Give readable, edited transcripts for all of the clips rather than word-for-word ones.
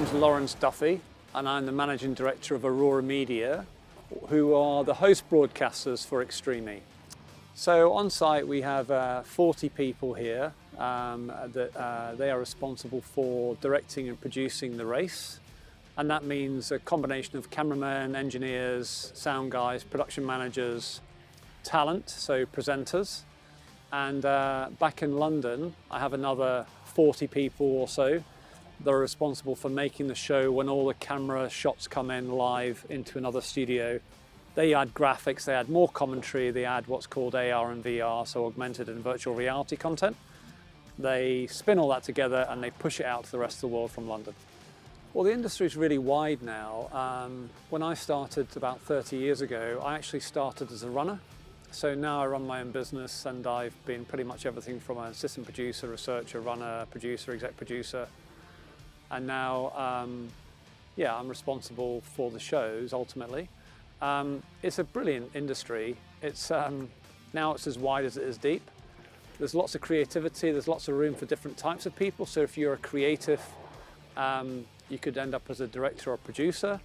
name's Lawrence Duffy, and I'm the Managing Director of Aurora Media, who are the host broadcasters for Extreme. So on site we have 40 people here that they are responsible for directing and producing the race. And that means a combination of cameramen, engineers, sound guys, production managers, talent, so presenters. And back in London, I have another 40 people or so that are responsible for making the show when all the camera shots come in live into another studio. They add graphics, they add more commentary, they add what's called AR and VR, so augmented and virtual reality content. They spin all that together and they push it out to the rest of the world from London. Well, the industry is really wide now. When I started about 30 years ago, I actually started as a runner. So now I run my own business and I've been pretty much everything from an assistant producer, researcher, runner, producer, exec producer. And now, I'm responsible for the shows ultimately. It's a brilliant industry. It's now it's as wide as it is deep. There's lots of creativity, there's lots of room for different types of people. So if you're a creative, you could end up as a director or producer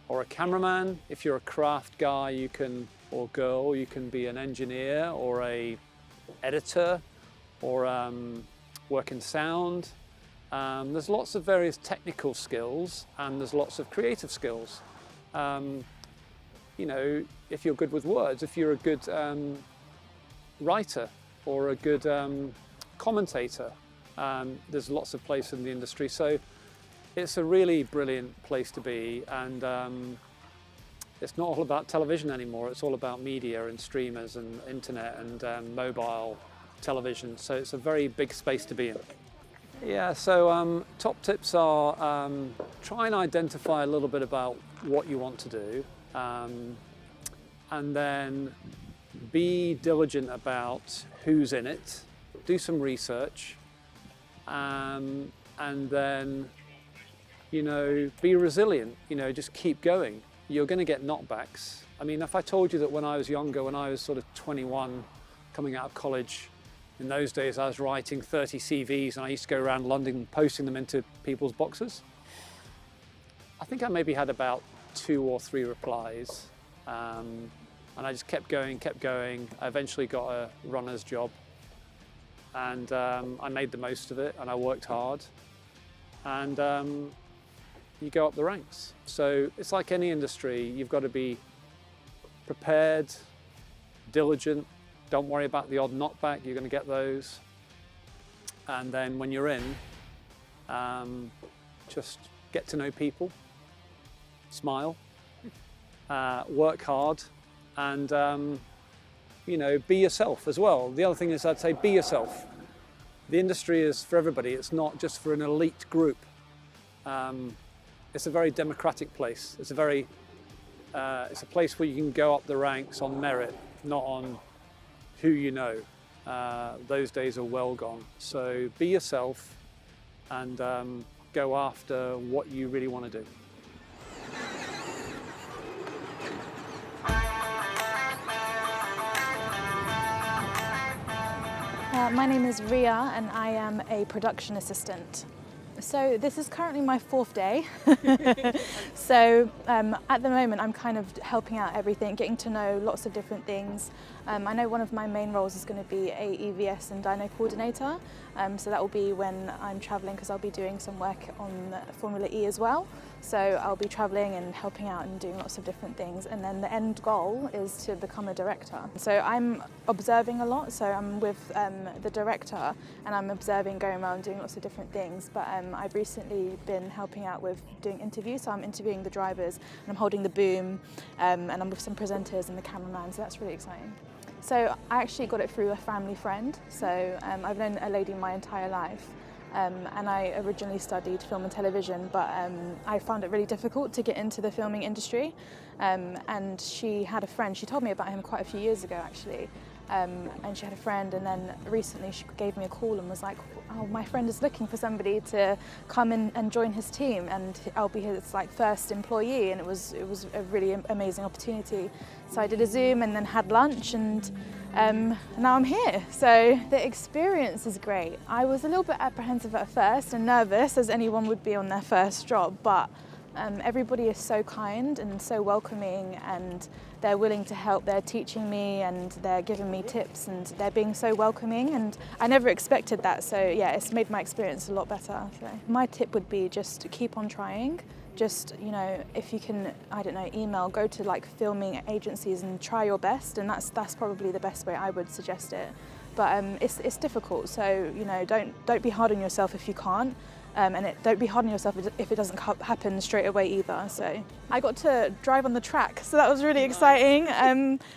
or a cameraman. If you're a craft guy, or girl, you can be an engineer or a editor or work in sound. There's lots of various technical skills and there's lots of creative skills. If you're good with words, if you're a good writer or a good commentator, there's lots of places in the industry. So it's a really brilliant place to be, and it's not all about television anymore. It's all about media and streamers and internet and mobile television. So it's a very big space to be in. Yeah, so top tips are try and identify a little bit about what you want to do, and then be diligent about who's in it, do some research, and then, be resilient, just keep going. You're going to get knockbacks. I mean, if I told you that when I was younger, when I was sort of 21, coming out of college, in those days I was writing 30 CVs and I used to go around London posting them into people's boxes. I think I maybe had about 2 or 3 replies. And I just kept going. I eventually got a runner's job and I made the most of it and I worked hard. And you go up the ranks. So it's like any industry, you've got to be prepared, diligent, don't worry about the odd knockback, you're going to get those. And then when you're in, just get to know people, smile, work hard, and be yourself as well. The other thing is I'd say be yourself. The industry is for everybody, it's not just for an elite group. It's a very democratic place. It's a place where you can go up the ranks on merit, not on who you know. Those days are well gone. So be yourself and go after what you really want to do. My name is Ria and I am a production assistant. So this is currently my 4th day. So at the moment I'm kind of helping out everything, getting to know lots of different things. I know one of my main roles is going to be a EVS and dyno coordinator. So that will be when I'm travelling, because I'll be doing some work on Formula E as well. So I'll be travelling and helping out and doing lots of different things. And then the end goal is to become a director. So I'm observing a lot. So I'm with the director and I'm observing, going around doing lots of different things. But I've recently been helping out with doing interviews. So I'm interviewing the drivers and I'm holding the boom and I'm with some presenters and the cameraman. So that's really exciting. So I actually got it through a family friend. So I've known a lady my entire life. And I originally studied film and television, but I found it really difficult to get into the filming industry. And she had a friend, she told me about him quite a few years ago actually. And she had a friend, and then recently she gave me a call and was like, oh, my friend is looking for somebody to come in and join his team, and I'll be his first employee. And it was a really amazing opportunity. So I did a Zoom and then had lunch, and Now I'm here. So the experience is great. I was a little bit apprehensive at first and nervous, as anyone would be on their first job, but everybody is so kind and so welcoming, and they're willing to help. They're teaching me and they're giving me tips, and they're being so welcoming, and I never expected that. So yeah, it's made my experience a lot better. So my tip would be just to keep on trying. Just, you know, if you can, I don't know, email, go to like filming agencies and try your best, and that's probably the best way I would suggest it. But it's difficult, so you know, don't be hard on yourself if you can't. And don't be hard on yourself if it doesn't happen straight away either. So I got to drive on the track, so that was really exciting.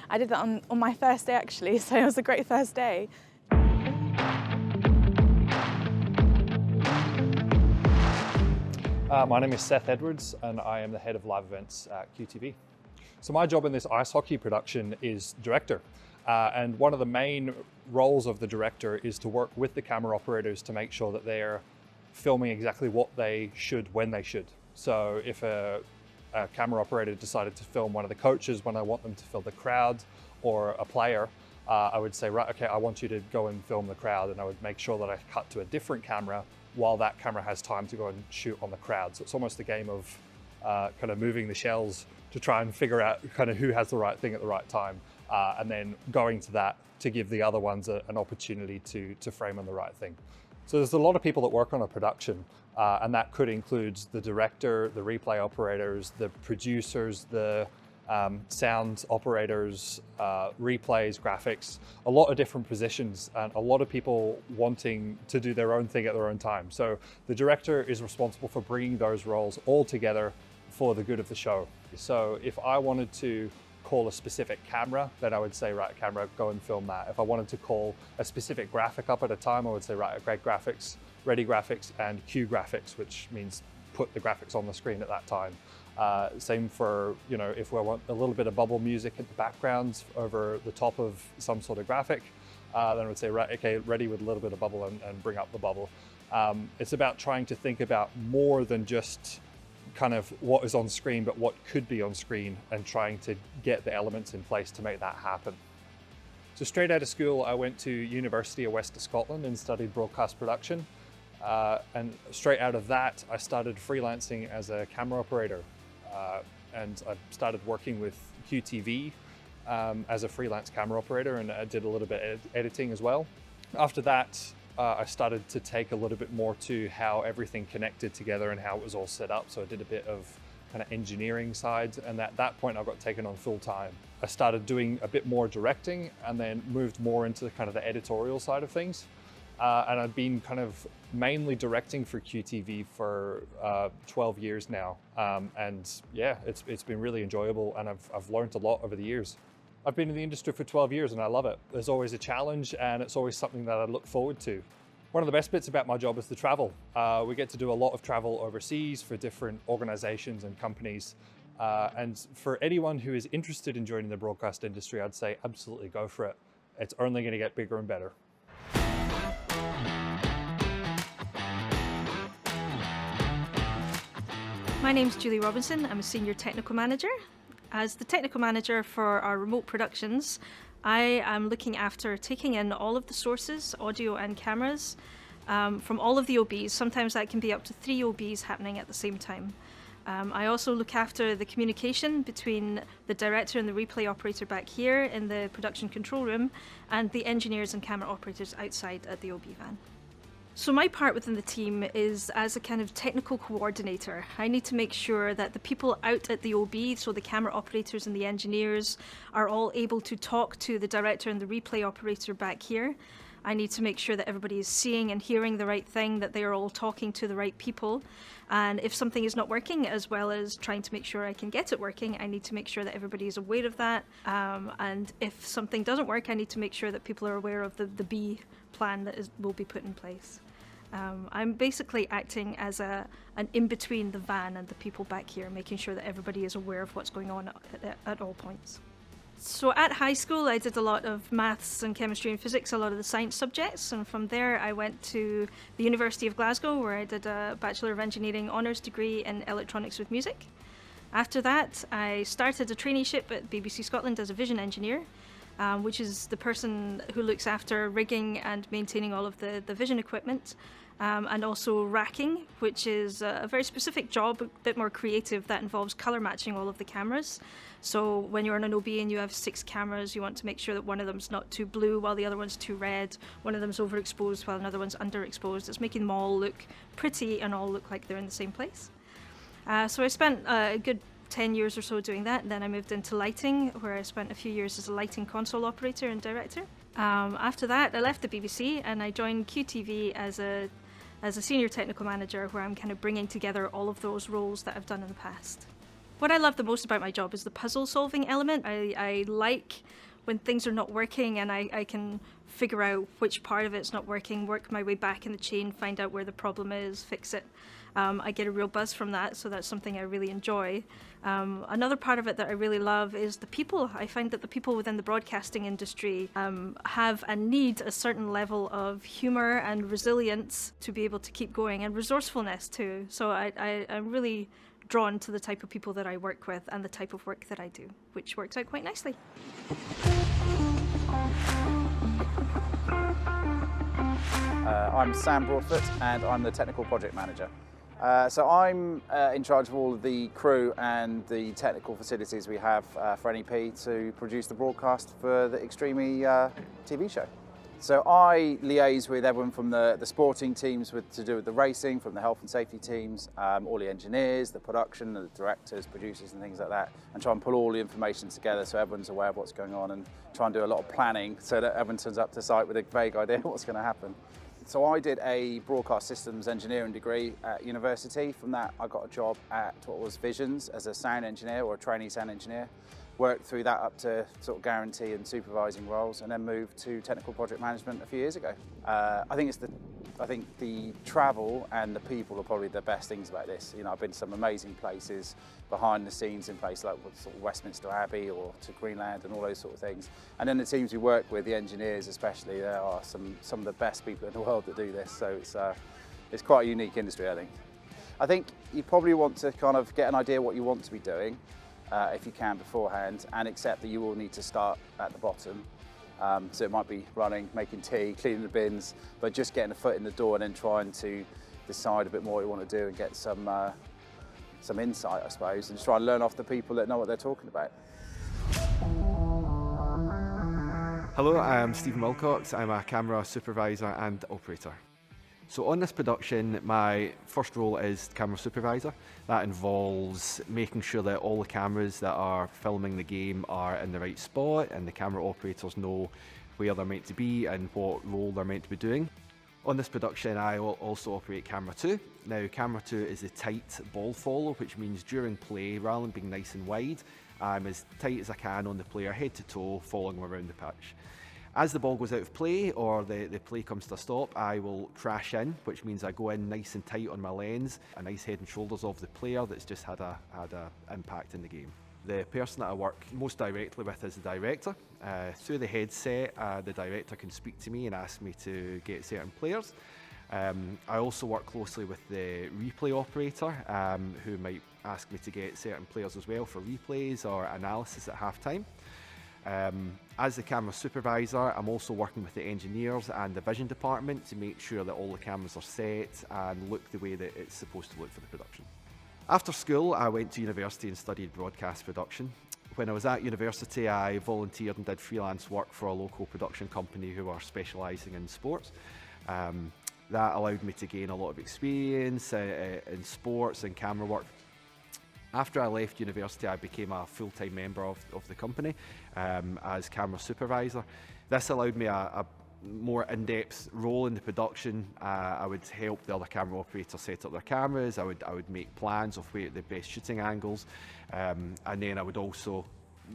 I did that on my first day actually, so it was a great first day. My name is Seth Edwards, and I am the head of live events at QTV. So my job in this ice hockey production is director. And one of the main roles of the director is to work with the camera operators to make sure that they're filming exactly what they should when they should. So if a camera operator decided to film one of the coaches when I want them to film the crowd, or a player, I would say, right, okay, I want you to go and film the crowd, and I would make sure that I cut to a different camera while that camera has time to go and shoot on the crowd. So it's almost a game of kind of moving the shells to try and figure out kind of who has the right thing at the right time, and then going to that to give the other ones an opportunity to frame on the right thing. So there's a lot of people that work on a production, and that could include the director, the replay operators, the producers, the sound operators, replays, graphics, a lot of different positions, and a lot of people wanting to do their own thing at their own time. So the director is responsible for bringing those roles all together for the good of the show. So if I wanted to call a specific camera, then I would say, right, camera, go and film that. If I wanted to call a specific graphic up at a time, I would say, right, great graphics, ready graphics, and cue graphics, which means put the graphics on the screen at that time. Same for, you know, if we want a little bit of bubble music in the background over the top of some sort of graphic, then I would say, right, okay, ready with a little bit of bubble and bring up the bubble. It's about trying to think about more than just kind of what is on screen, but what could be on screen, and trying to get the elements in place to make that happen. So straight out of school, I went to University of West of Scotland and studied broadcast production. And straight out of that, I started freelancing as a camera operator. And I started working with QTV as a freelance camera operator, and I did a little bit of editing as well. After that, I started to take a little bit more to how everything connected together and how it was all set up. So I did a bit of kind of engineering side, and at that point I got taken on full time. I started doing a bit more directing, and then moved more into kind of the editorial side of things. And I've been kind of mainly directing for QTV for 12 years now. And yeah, it's been really enjoyable, and I've learned a lot over the years. I've been in the industry for 12 years and I love it. There's always a challenge, and it's always something that I look forward to. One of the best bits about my job is the travel. We get to do a lot of travel overseas for different organizations and companies. And for anyone who is interested in joining the broadcast industry, I'd say absolutely go for it. It's only going to get bigger and better. My name's Julie Robinson. I'm a senior technical manager. As the technical manager for our remote productions, I am looking after taking in all of the sources, audio and cameras, from all of the OBs. Sometimes that can be up to 3 OBs happening at the same time. I also look after the communication between the director and the replay operator back here in the production control room, and the engineers and camera operators outside at the OB van. So my part within the team is as a kind of technical coordinator. I need to make sure that the people out at the OB, so the camera operators and the engineers, are all able to talk to the director and the replay operator back here. I need to make sure that everybody is seeing and hearing the right thing, that they are all talking to the right people. And if something is not working, as well as trying to make sure I can get it working, I need to make sure that everybody is aware of that. And if something doesn't work, I need to make sure that people are aware of the B plan that will be put in place. I'm basically acting as an in-between the van and the people back here, making sure that everybody is aware of what's going on at all points. So at high school, I did a lot of maths and chemistry and physics, a lot of the science subjects, and from there I went to the University of Glasgow, where I did a Bachelor of Engineering honours degree in electronics with music. After that, I started a traineeship at BBC Scotland as a vision engineer, which is the person who looks after rigging and maintaining all of the vision equipment. And also racking, which is a very specific job, a bit more creative, that involves color matching all of the cameras. So when you're on an OB and you have 6 cameras, you want to make sure that one of them's not too blue while the other one's too red, one of them's overexposed while another one's underexposed. It's making them all look pretty and all look like they're in the same place. So I spent a good 10 years or so doing that, and then I moved into lighting, where I spent a few years as a lighting console operator and director. After that, I left the BBC and I joined QTV as a senior technical manager, where I'm kind of bringing together all of those roles that I've done in the past. What I love the most about my job is the puzzle solving element. I like when things are not working and I can figure out which part of it's not working, work my way back in the chain, find out where the problem is, fix it. I get a real buzz from that, so that's something I really enjoy. Another part of it that I really love is the people. I find that the people within the broadcasting industry have and need a certain level of humour and resilience to be able to keep going, and resourcefulness too. So I'm really drawn to the type of people that I work with and the type of work that I do, which works out quite nicely. I'm Sam Broadfoot and I'm the Technical Project Manager. So I'm in charge of all of the crew and the technical facilities we have for NEP to produce the broadcast for the Extreme TV show. So I liaise with everyone from the sporting teams to do with the racing, from the health and safety teams, all the engineers, the production, the directors, producers and things like that, and try and pull all the information together so everyone's aware of what's going on, and try and do a lot of planning so that everyone turns up to site with a vague idea of what's going to happen. So I did a broadcast systems engineering degree at university. From that I got a job at what was Visions as a sound engineer, or a trainee sound engineer. Worked through that up to sort of guarantee and supervising roles, and then moved to technical project management a few years ago. I think the travel and the people are probably the best things about this. You know, I've been to some amazing places behind the scenes, in places like sort of Westminster Abbey or to Greenland and all those sort of things. And then the teams we work with, the engineers especially, there are some of the best people in the world that do this. So it's quite a unique industry, I think. I think you probably want to kind of get an idea what you want to be doing. If you can beforehand, and accept that you will need to start at the bottom. So it might be running, making tea, cleaning the bins, but just getting a foot in the door and then trying to decide a bit more what you want to do and get some insight, I suppose, and just try and learn off the people that know what they're talking about. Hello, I'm Stephen Wilcox. I'm a camera supervisor and operator. So on this production, my first role is camera supervisor. That involves making sure that all the cameras that are filming the game are in the right spot, and the camera operators know where they're meant to be and what role they're meant to be doing. On this production, I also operate camera 2. Now, camera 2 is a tight ball follow, which means during play, rather than being nice and wide, I'm as tight as I can on the player, head to toe, following them around the pitch. As the ball goes out of play, or the play comes to a stop, I will crash in, which means I go in nice and tight on my lens, a nice head and shoulders of the player that's just had a impact in the game. The person that I work most directly with is the director. Through the headset, the director can speak to me and ask me to get certain players. I also work closely with the replay operator, who might ask me to get certain players as well for replays or analysis at halftime. As the camera supervisor, I'm also working with the engineers and the vision department to make sure that all the cameras are set and look the way that it's supposed to look for the production. After school, I went to university and studied broadcast production. When I was at university, I volunteered and did freelance work for a local production company who are specialising in sports. That allowed me to gain a lot of experience in sports and camera work. After I left university, I became a full-time member of the company as camera supervisor. This allowed me a more in-depth role in the production. I would help the other camera operators set up their cameras. I would make plans of where the best shooting angles, and then I would also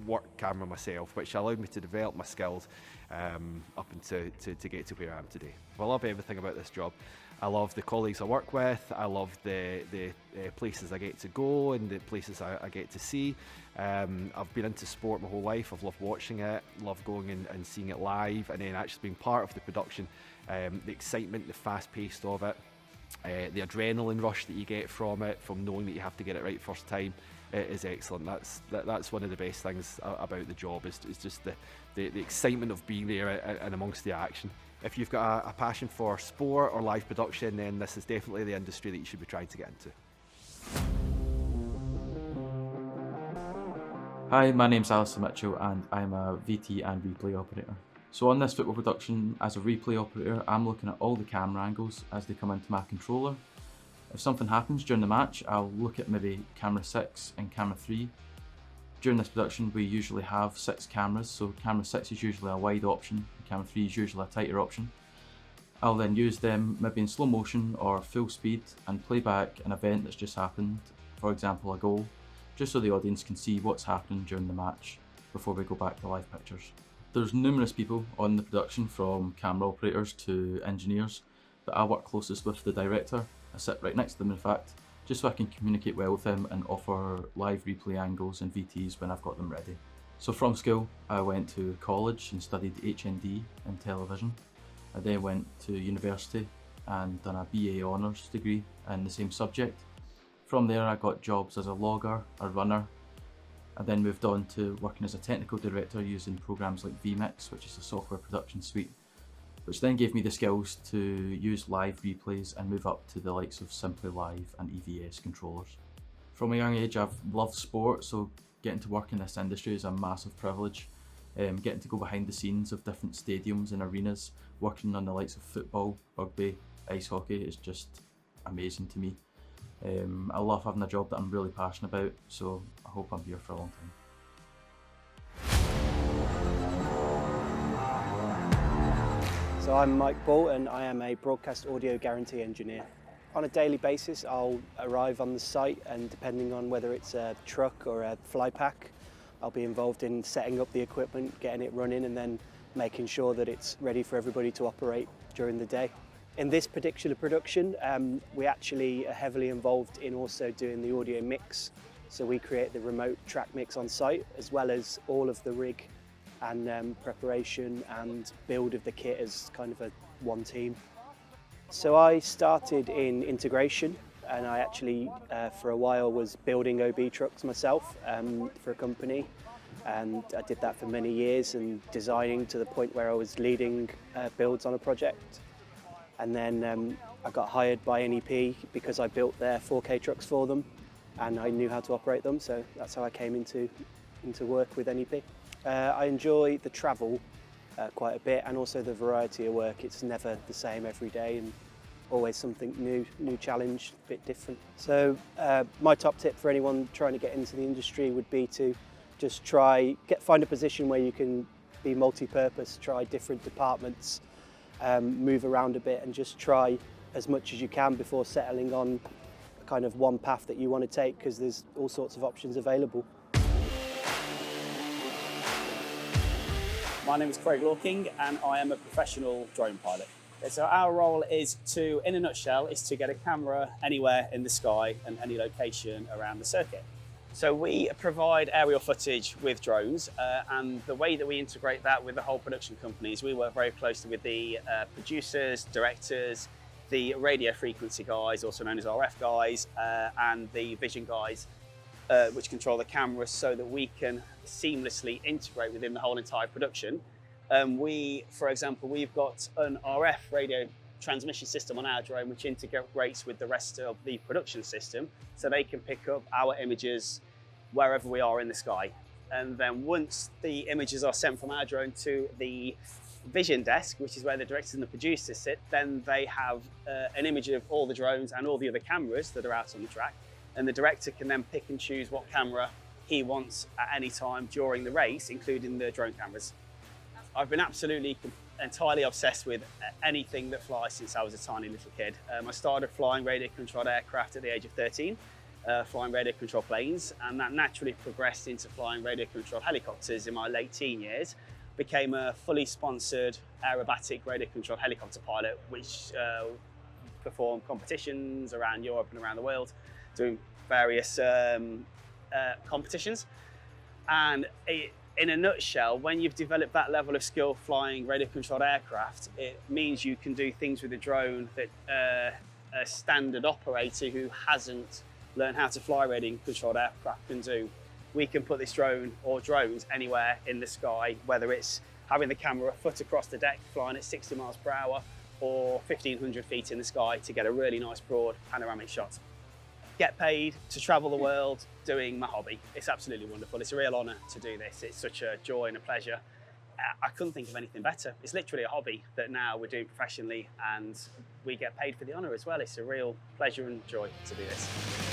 work camera myself, which allowed me to develop my skills up and to get to where I am today. I love everything about this job. I love the colleagues I work with. I love the places I get to go and the places I get to see. I've been into sport my whole life. I've loved watching it, loved going and seeing it live, and then actually being part of the production. The excitement, the fast pace of it, the adrenaline rush that you get from it, from knowing that you have to get it right first time. is excellent. That's one of the best things about the job is just the excitement of being there and amongst the action. If you've got a passion for sport or live production, then this is definitely the industry that you should be trying to get into. Hi, my name's Alison Mitchell and I'm a VT and replay operator. So on this football production, as a replay operator, I'm looking at all the camera angles as they come into my controller. If something happens during the match, I'll look at maybe camera 6 and camera 3. During this production, we usually have 6 cameras, so camera 6 is usually a wide option, and camera 3 is usually a tighter option. I'll then use them maybe in slow motion or full speed and play back an event that's just happened, for example a goal, just so the audience can see what's happening during the match before we go back to live pictures. There's numerous people on the production, from camera operators to engineers, but I work closest with the director. I sit right next to them in fact, just so I can communicate well with him and offer live replay angles and VTs when I've got them ready. So from school, I went to college and studied HND in television. I then went to university and done a BA Honours degree in the same subject. From there I got jobs as a logger, a runner. I then moved on to working as a technical director using programs like vMix, which is a software production suite, which then gave me the skills to use live replays and move up to the likes of Simply Live and EVS controllers. From a young age I've loved sport, so getting to work in this industry is a massive privilege. Getting to go behind the scenes of different stadiums and arenas, working on the likes of football, rugby, ice hockey is just amazing to me. I love having a job that I'm really passionate about, so I hope I'm here for a long time. So I'm Mike Ball and I am a broadcast audio guarantee engineer. On a daily basis I'll arrive on the site, and depending on whether it's a truck or a fly pack, I'll be involved in setting up the equipment, getting it running, and then making sure that it's ready for everybody to operate during the day. In this particular production, we actually are heavily involved in also doing the audio mix. So we create the remote track mix on site, as well as all of the rig and preparation and build of the kit as kind of a one team. So I started in integration, and I actually for a while was building OB trucks myself for a company, and I did that for many years and designing to the point where I was leading builds on a project. And then I got hired by NEP because I built their 4K trucks for them and I knew how to operate them, so that's how I came into work with NEP. I enjoy the travel quite a bit, and also the variety of work. It's never the same every day and always something new challenge, a bit different. So my top tip for anyone trying to get into the industry would be to just find a position where you can be multi-purpose, try different departments, move around a bit, and just try as much as you can before settling on kind of one path that you want to take, because there's all sorts of options available. My name is Craig Lorking and I am a professional drone pilot. So our role is to, in a nutshell, is to get a camera anywhere in the sky and any location around the circuit. So we provide aerial footage with drones, and the way that we integrate that with the whole production companies, we work very closely with the producers, directors, the radio frequency guys, also known as RF guys, and the vision guys, which control the cameras, so that we can seamlessly integrate within the whole entire production. For example, we've got an RF radio transmission system on our drone which integrates with the rest of the production system, so they can pick up our images wherever we are in the sky. And then once the images are sent from our drone to the vision desk, which is where the directors and the producers sit, then they have an image of all the drones and all the other cameras that are out on the track, and the director can then pick and choose what camera he wants at any time during the race, including the drone cameras. I've been absolutely entirely obsessed with anything that flies since I was a tiny little kid. I started flying radio-controlled aircraft at the age of 13, flying radio-controlled planes, and that naturally progressed into flying radio-controlled helicopters in my late teen years. Became a fully sponsored aerobatic radio-controlled helicopter pilot, which performed competitions around Europe and around the world, doing various competitions. And in a nutshell, when you've developed that level of skill flying radio-controlled aircraft, it means you can do things with a drone that a standard operator who hasn't learn how to fly reading controlled aircraft can do. We can put this drone or drones anywhere in the sky, whether it's having the camera a foot across the deck, flying at 60 miles per hour, or 1,500 feet in the sky to get a really nice broad panoramic shot. Get paid to travel the world doing my hobby. It's absolutely wonderful. It's a real honour to do this. It's such a joy and a pleasure. I couldn't think of anything better. It's literally a hobby that now we're doing professionally, and we get paid for the honour as well. It's a real pleasure and joy to do this.